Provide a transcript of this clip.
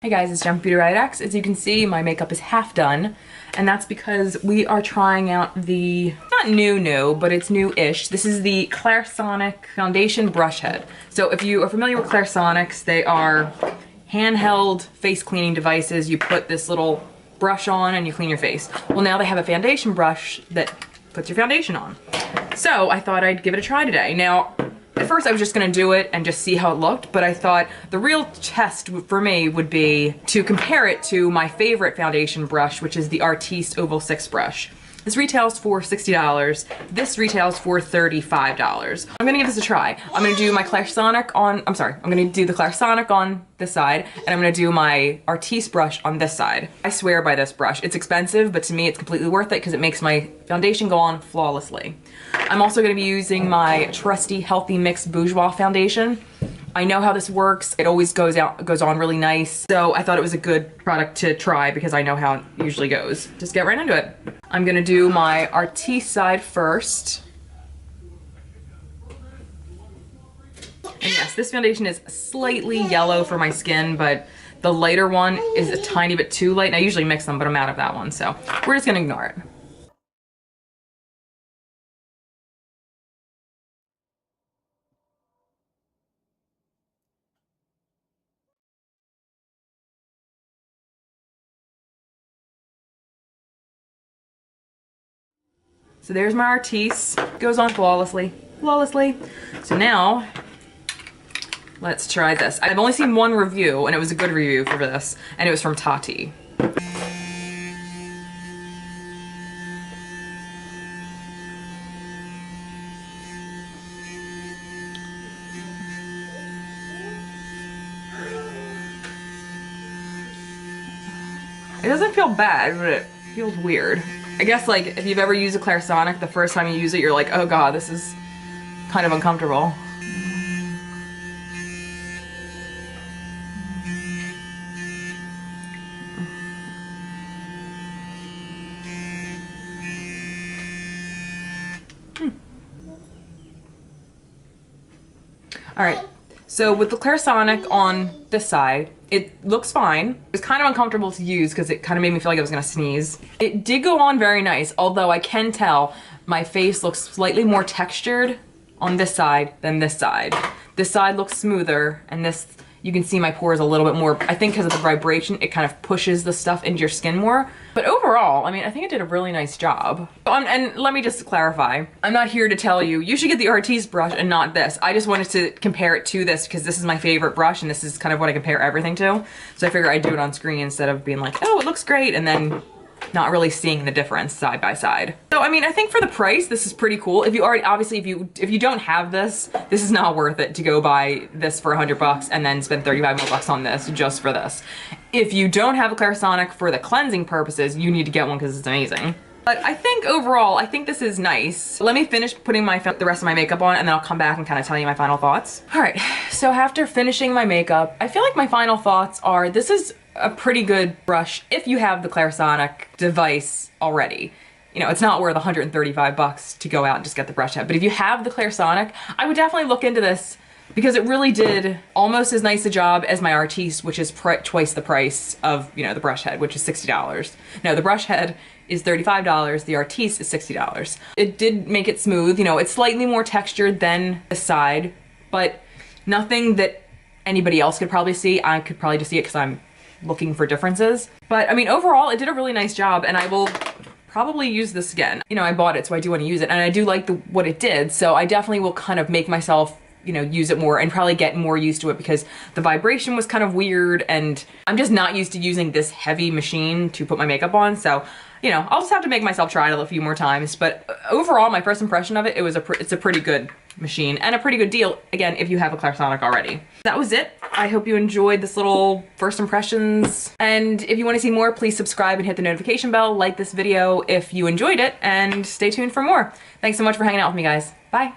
Hey guys, it's beautyriotx. As you can see, my makeup is half done, and that's because we are trying out the, not new, but it's new-ish. This is the Clarisonic foundation brush head. So if you are familiar with Clarisonics, they are handheld face cleaning devices. You put this little brush on and you clean your face. Well, now they have a foundation brush that puts your foundation on. So I thought I'd give it a try today. Now, at first I was just gonna do it and just see how it looked, but I thought the real test for me would be to compare it to my favorite foundation brush, which is the Artiste Oval 6 brush. This retails for $60. This retails for $35. I'm gonna give this a try. I'm gonna do my Clarisonic on, I'm gonna do the Clarisonic on this side, and I'm gonna do my Artiste brush on this side. I swear by this brush. It's expensive, but to me it's completely worth it because it makes my foundation go on flawlessly. I'm also gonna be using my trusty Healthy Mix Bourjois foundation. I know how this works. It always goes on really nice. So I thought it was a good product to try because I know how it usually goes. Just get right into it. I'm gonna do my Artiste side first. And yes, this foundation is slightly yellow for my skin, but the lighter one is a tiny bit too light. And I usually mix them, but I'm out of that one. So we're just gonna ignore it. So there's my Artiste. Goes on flawlessly. So now, let's try this. I've only seen one review, and it was a good review for this, and it was from Tati. It doesn't feel bad, but it feels weird. I guess, like, if you've ever used a Clarisonic, the first time you use it, you're like, oh god, this is kind of uncomfortable. Alright, so with the Clarisonic on this side, it looks fine. It was kind of uncomfortable to use because it kind of made me feel like I was gonna sneeze. It did go on very nice, although I can tell my face looks slightly more textured on this side than this side. This side looks smoother, and this, you can see my pores a little bit more. I think because of the vibration, it kind of pushes the stuff into your skin more. But overall, I mean, I think it did a really nice job. And let me just clarify. I'm not here to tell you, you should get the Artiste brush and not this. I just wanted to compare it to this because this is my favorite brush and this is kind of what I compare everything to. So I figure I'd do it on screen instead of being like, oh, it looks great, and then not really seeing the difference side by side. So I mean, I think for the price, this is pretty cool. If you already, obviously, if you don't have this, this is not worth it to go buy this for $100 and then spend 35 more bucks on this just for this. If you don't have a Clarisonic for the cleansing purposes, you need to get one because it's amazing. But I think overall, I think this is nice. Let me finish putting the rest of my makeup on, and then I'll come back and kind of tell you my final thoughts. All right, so after finishing my makeup, I feel like my final thoughts are, this is a pretty good brush if you have the Clarisonic device already. You know, it's not worth 135 bucks to go out and just get the brush head. But if you have the Clarisonic, I would definitely look into this because it really did almost as nice a job as my Artiste, which is twice the price of, you know, the brush head, which is $60. No, the brush head is $35, the Artiste is $60. It did make it smooth, you know, it's slightly more textured than this side, but nothing that anybody else could probably see. I could probably just see it because I'm looking for differences. But I mean, overall, it did a really nice job, and I will probably use this again. You know, I bought it, so I do want to use it, and I do like what it did, so I definitely will kind of make myself, you know, use it more and probably get more used to it because the vibration was kind of weird, and I'm just not used to using this heavy machine to put my makeup on, so you know, I'll just have to make myself try it a few more times. But overall, my first impression of it, it's a pretty good machine and a pretty good deal, again, if you have a Clarisonic already. That was it. I hope you enjoyed this little first impressions. And if you want to see more, please subscribe and hit the notification bell, like this video if you enjoyed it, and stay tuned for more. Thanks so much for hanging out with me, guys. Bye.